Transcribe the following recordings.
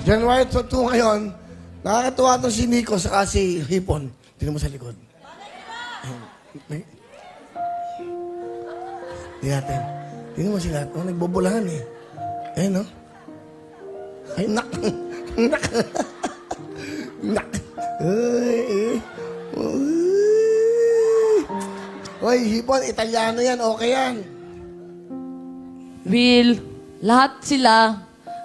January 2 ngayon, nakakatuwa itong si Nico saka si Hipon. Tingnan mo sa likod. Tingnan natin. Tingnan mo sila. Oh, nagbubulahan eh. Ayun, no? Ay, nak. Nak. Nak. Ay. Hoy, Hipon, Italiano yan. Okay yan. Will, lahat sila,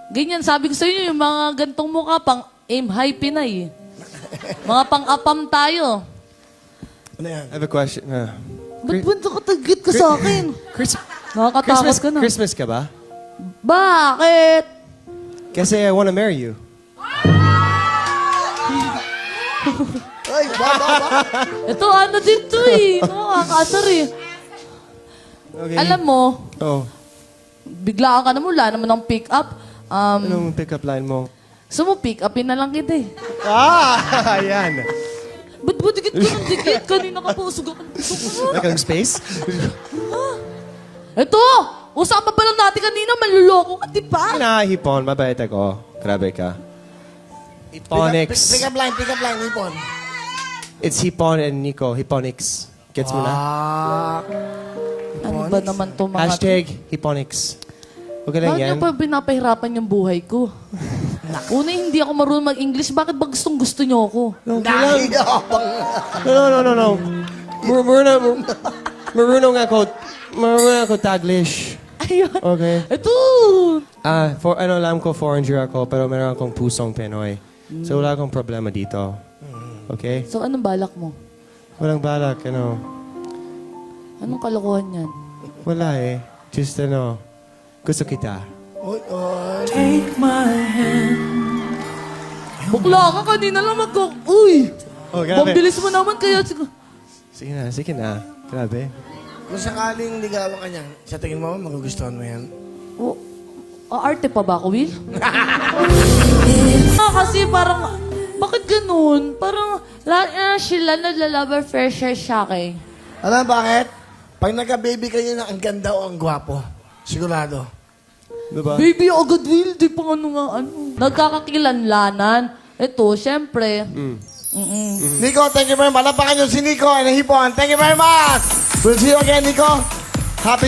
ganyan, sabi ko sa inyo, yung mga gantong mukha, pang aim high Pinay. Mga pang-apam tayo. Ano yan? I have a question. Ba't punta ka tagit ka sa akin? Nakakatakot ka na. Christmas ka ba? Bakit? Kasi I want to marry you. Ay, ba? Ito, ano dito eh. Nakakasar eh. Okay. Alam mo, Oh. biglaan ka na mula naman ng pick-up. Anong pick-up line mo? So mo, pick-upin na lang kita eh. Ayan. Ba't ba dikit ka ng dikit? Kanina ka po, usog ako. Like ang space? Ito! Usapan pa lang natin kanina, maluloko ka, di ba? Hipon, mabait ako. Grabe ka. Hiponix. Pick up line, Hipon. It's Hipon and Nico. Hiponix. Gets mo na? Ano ba naman to mga... Hashtag Hiponix. Okay lang Bakit yan. niyo pa pinapahirapan yung buhay ko? Una, hindi ako marunong mag-English. Bakit ba gusto niyo ako? Nakiyabang. No. Marunong ako Taglish. Ayun. Okay. Ito! Alam ko foreigner ako, pero meron akong pusong Pinoy. So wala akong problema dito. Okay? So, anong balak mo? Walang balak, Anong kalokohan yan? Wala eh. Just gusto kita. Oy, oy. Bukla ka kanina lang Uy! Oh, grabe. Pambilis mo naman kaya... Sige na. Grabe. Kung sakaling ligawan ka niyan, sa tingin mo, magugustuhan mo yan? Oh, arte pa ba ako, Will? Kasi parang... Bakit ganun? Parang sila nagla-love affair siya kay. Alam bakit? Pag nagka-baby kayo na ang ganda o ang gwapo, sigurado. Diba? Baby, agad, Will. Di pa Nagkakakilanlanan. Ito, syempre. Nico, thank you very much. Malapakan nyo si Nico and Hipon. Thank you very much. We'll see you again, Nico. Happy